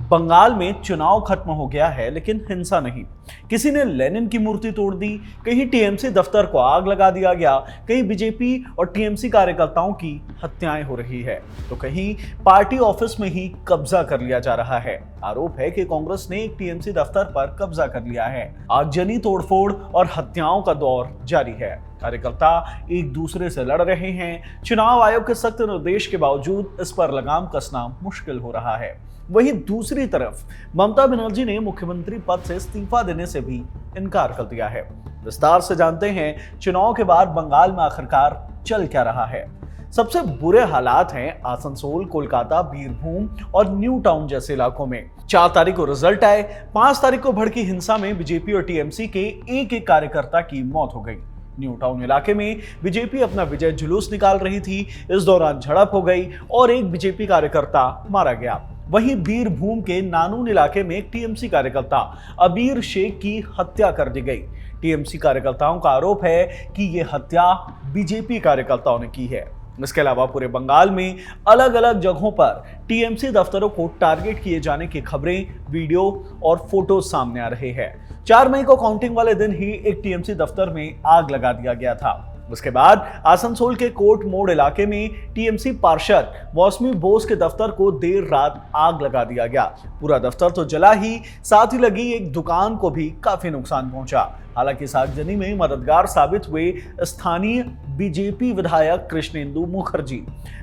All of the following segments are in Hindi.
बंगाल में चुनाव खत्म हो गया है लेकिन हिंसा नहीं। किसी ने लेनिन की मूर्ति तोड़ दी, कहीं टीएमसी दफ्तर को आग लगा दिया गया, कहीं बीजेपी और टीएमसी कार्यकर्ताओं की हत्याएं हो रही है, तो कहीं पार्टी ऑफिस में ही कब्जा कर लिया जा रहा है। आरोप है कि कांग्रेस ने एक टीएमसी दफ्तर पर कब्जा कर लिया है। आगजनी, तोड़फोड़ और हत्याओं का दौर जारी है। कार्यकर्ता एक दूसरे से लड़ रहे हैं। चुनाव आयोग के सख्त निर्देश के बावजूद इस पर लगाम कसना मुश्किल हो रहा है। वहीं दूसरी तरफ ममता बनर्जी ने मुख्यमंत्री पद से इस्तीफा देने से भी इनकार कर दिया है। विस्तार से जानते हैं चुनाव के बाद बंगाल में आखिरकार चल क्या रहा है। सबसे बुरे हालात हैं आसनसोल, कोलकाता, बीरभूम और न्यू टाउन जैसे इलाकों में। 4 तारीख को रिजल्ट आए। 5 तारीख को भड़की हिंसा में बीजेपी और टीएमसी के एक कार्यकर्ता की मौत हो गई। न्यू टाउन इलाके में बीजेपी अपना विजय जुलूस निकाल रही थी। इस दौरान झड़प हो गई और एक बीजेपी कार्यकर्ता मारा गया। वहीं बीरभूम के नानून इलाके में एक टीएमसी कार्यकर्ता अबीर शेख की हत्या कर दी गई। टीएमसी कार्यकर्ताओं का आरोप है कि यह हत्या बीजेपी कार्यकर्ताओं ने की है। इसके अलावा पूरे बंगाल में अलग अलग जगहों पर टीएमसी दफ्तरों को टारगेट किए जाने की खबरें, वीडियो और फोटो सामने आ रहे हैं। 4 मई को काउंटिंग वाले दिन ही एक टीएमसी दफ्तर में आग लगा दिया गया था। उसके बाद आसनसोल के कोर्ट मोड़ इलाके में टीएमसी पार्षद मौसमी बोस के दफ्तर को देर रात आग लगा दिया गया। पूरा दफ्तर तो जला ही, साथ ही लगी एक दुकान को भी काफी नुकसान पहुंचा। हालांकि इस आगजनी में मददगार साबित हुए स्थानीय बीजेपी विधायक कृष्णेंदु मुखर्जी।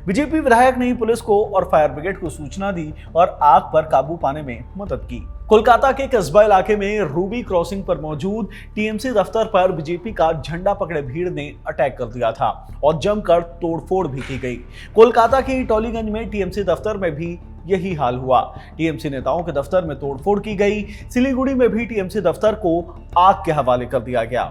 बीजेपी विधायक ने पुलिस को और फायर ब्रिगेड को सूचना दी और आग पर काबू पाने में मदद की। कोलकाता के कस्बा इलाके में रूबी क्रॉसिंग पर मौजूद टीएमसी दफ्तर पर बीजेपी का झंडा पकड़े भीड़ ने अटैक कर दिया था और जमकर तोड़फोड़ भी की गई। कोलकाता के टॉलीगंज में टीएमसी दफ्तर में भी यही हाल हुआ। टीएमसी नेताओं के दफ्तर में तोड़फोड़ की गई। सिलीगुड़ी में भी टीएमसी दफ्तर को आग के हवाले कर दिया गया।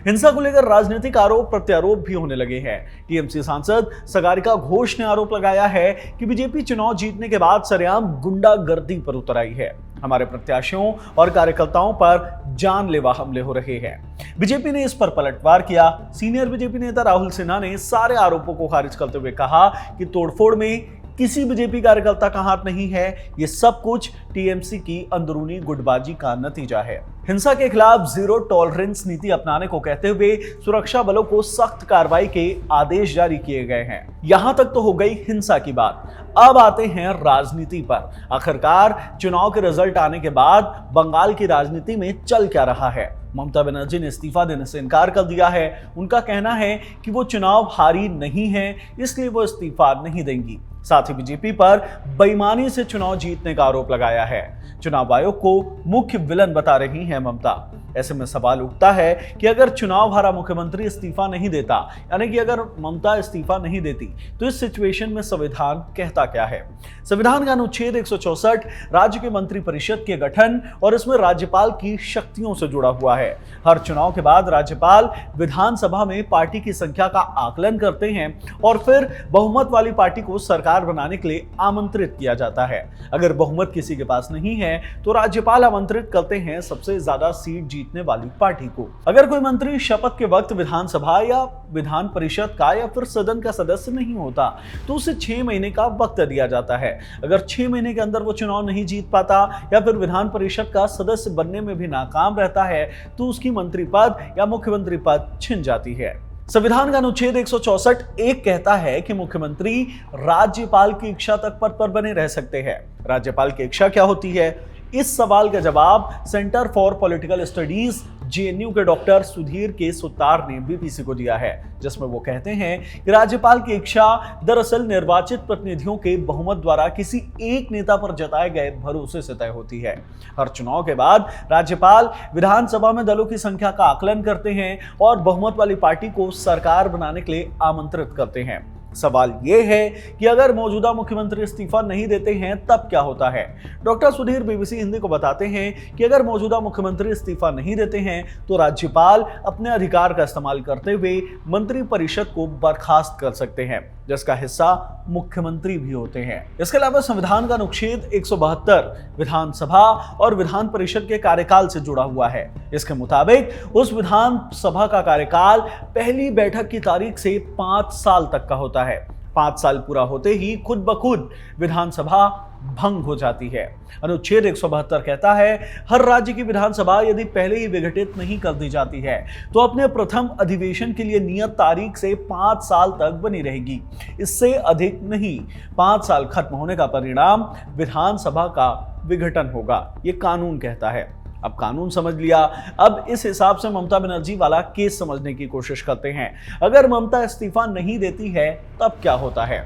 हिंसा को लेकर राजनीतिक आरोप प्रत्यारोप भी होने लगे हैं। टीएमसी सांसद सगारिका घोष ने आरोप लगाया है कि बीजेपी चुनाव जीतने के बाद सरेआम गुंडागर्दी पर उतर आई है। हमारे प्रत्याशियों और कार्यकर्ताओं पर जानलेवा हमले हो रहे हैं। बीजेपी ने इस पर पलटवार किया। सीनियर बीजेपी नेता राहुल सिन्हा ने सारे आरोपों को खारिज करते हुए कहा कि तोड़फोड़ में किसी बीजेपी कार्यकर्ता का हाथ नहीं है। ये सब कुछ टीएमसी की अंदरूनी गुटबाजी का नतीजा है। हिंसा के खिलाफ जीरो टॉलरेंस नीति अपनाने को कहते हुए सुरक्षा बलों को सख्त कार्रवाई के आदेश जारी किए गए हैं। यहां तक तो हो गई हिंसा की बात। अब आते हैं राजनीति पर। आखिरकार चुनाव के रिजल्ट आने के बाद बंगाल की राजनीति में चल क्या रहा है। ममता बनर्जी ने इस्तीफा देने से इनकार कर दिया है। उनका कहना है कि वो चुनाव हारी नहीं है, इसलिए वो इस्तीफा नहीं देंगी। साथ ही बीजेपी पर बेईमानी से चुनाव जीतने का आरोप लगाया है। चुनाव आयोग को मुख्य विलन बता रही हैं ममता। ऐसे में सवाल उठता है कि अगर चुनाव हारा मुख्यमंत्री इस्तीफा नहीं देता, यानी कि अगर ममता इस्तीफा नहीं देती, तो इस सिचुएशन में संविधान कहता क्या है। संविधान का अनुच्छेद 164 राज्य के मंत्रिपरिषद के गठन और इसमें राज्यपाल की शक्तियों से जुड़ा हुआ है। हर चुनाव के बाद राज्यपाल विधानसभा में पार्टी की संख्या का आकलन करते हैं और फिर बहुमत वाली पार्टी को सरकार बनाने के लिए आमंत्रित किया जाता है। अगर बहुमत किसी के पास नहीं है तो राज्यपाल आमंत्रित करते हैं सबसे ज्यादा सीट जीतने वाली पार्टी को। अगर कोई मंत्री शपथ के वक्त विधानसभा या विधान परिषद का या फिर सदन का सदस्य नहीं होता तो उसे 6 महीने का वक्त दिया जाता है। अगर 6 महीने के अंदर वो चुनाव नहीं जीत पाता या फिर विधान परिषद का सदस्य बनने में भी नाकाम रहता है तो उसकी मंत्री पद या मुख्यमंत्री पद छिन जाती है। संविधान का अनुच्छेद 164 एक कहता है कि मुख्यमंत्री राज्यपाल की इच्छा तक पद पर बने रह सकते हैं। राज्यपाल की इच्छा क्या होती है? इस सवाल का जवाब centre for political studies JNU के डॉक्टर सुधीर के सुतार ने बीबीसी को दिया है, जिसमें वो कहते हैं कि राज्यपाल की इच्छा दरअसल निर्वाचित प्रतिनिधियों के बहुमत द्वारा किसी एक नेता पर जताए गए भरोसे से तय होती है। हर चुनाव के बाद राज्यपाल विधानसभा में दलों की संख्या का आकलन करते हैं और बहुमत वाली पार्टी को सरकार बनाने के लिए आमंत्रित करते हैं। सवाल यह है कि अगर मौजूदा मुख्यमंत्री इस्तीफा नहीं देते हैं तब क्या होता है। डॉक्टर सुधीर बीबीसी हिंदी को बताते हैं कि अगर मौजूदा मुख्यमंत्री इस्तीफा नहीं देते हैं तो राज्यपाल अपने अधिकार का इस्तेमाल करते हुए मंत्रिपरिषद को बर्खास्त कर सकते हैं, जिसका हिस्सा मुख्यमंत्री भी होते हैं। इसके अलावा संविधान का अनुच्छेद 172 विधानसभा और विधान परिषद के कार्यकाल से जुड़ा हुआ है। इसके मुताबिक उस विधानसभा का कार्यकाल पहली बैठक की तारीख से 5 साल तक का होता है। 5 साल पूरा होते ही खुद ब खुद विधानसभा भंग हो जाती है। अनुच्छेद 172 कहता है, हर राज्य की विधानसभा यदि पहले ही विघटित नहीं कर दी जाती है तो अपने प्रथम अधिवेशन के लिए नियत तारीख से 5 साल तक बनी रहेगी, इससे अधिक नहीं। 5 साल खत्म होने का परिणाम विधानसभा का विघटन होगा, ये कानून कहता है। अब कानून समझ लिया, अब इस हिसाब से ममता बनर्जी वाला केस समझने की कोशिश करते हैं। अगर ममता इस्तीफा नहीं देती है तब क्या होता है?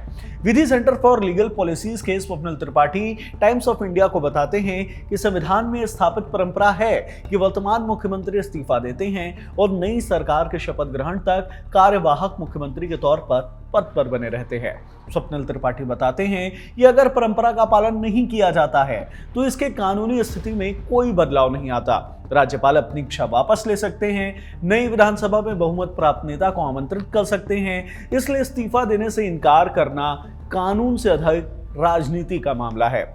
विधि सेंटर फॉर लीगल पॉलिसीज के Swapnil Tripathi times of India को बताते हैं कि संविधान में स्थापित परंपरा है कि वर्तमान मुख्यमंत्री इस्तीफा देते हैं और नई सरकार के शपथ ग्रहण तक कार्यवाहक मुख्यमंत्री के तौर पर पद पर बने रहते हैं। स्वप्निल त्रिपाठी बताते हैं कि अगर परंपरा का पालन नहीं किया जाता है तो इसके कानूनी स्थिति में कोई बदलाव नहीं आता। राज्यपाल अपनी इच्छा वापस ले सकते हैं, नई विधानसभा में बहुमत प्राप्त नेता को आमंत्रित कर सकते हैं। इसलिए इस्तीफा देने से इनकार करना कानून से अधिक राजनीति का मामला है।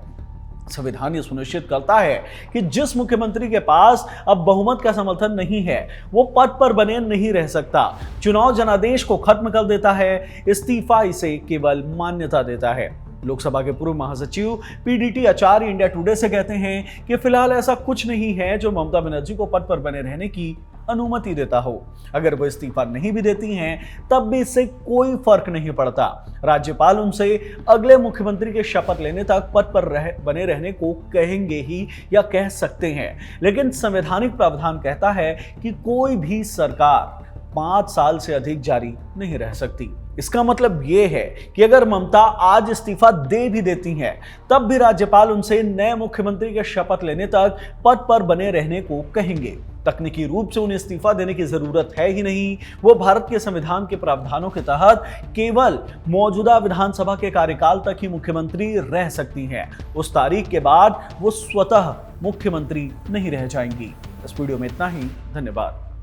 संविधान ये सुनिश्चित करता है कि जिस मुख्यमंत्री के पास अब बहुमत का समर्थन नहीं है वो पद पर बने नहीं रह सकता। चुनाव जनादेश को खत्म कर देता है, इस्तीफा इसे केवल मान्यता देता है। लोकसभा के पूर्व महासचिव पीडीटी आचार्य इंडिया टुडे से कहते हैं कि फिलहाल ऐसा कुछ नहीं है जो ममता बनर्जी को पद पर बने रहने की अनुमति देता हो। अगर वो इस्तीफा नहीं भी देती हैं तब भी इससे कोई फर्क नहीं पड़ता। राज्यपाल उनसे अगले मुख्यमंत्री के शपथ लेने तक पद पर बने रहने को कहेंगे ही या कह सकते हैं, लेकिन संवैधानिक प्रावधान कहता है कि कोई भी सरकार 5 साल से अधिक जारी नहीं रह सकती। इसका मतलब यह है कि अगर ममता आज इस्तीफा दे भी देती हैं तब भी राज्यपाल उनसे नए मुख्यमंत्री के शपथ लेने तक पद पर बने रहने को कहेंगे। तकनीकी रूप से उन्हें इस्तीफा देने की जरूरत है ही नहीं। वो भारत के संविधान के प्रावधानों के तहत केवल मौजूदा विधानसभा के कार्यकाल तक ही मुख्यमंत्री रह सकती हैं। उस तारीख के बाद वो स्वतः मुख्यमंत्री नहीं रह जाएंगी। इस वीडियो में इतना ही। धन्यवाद।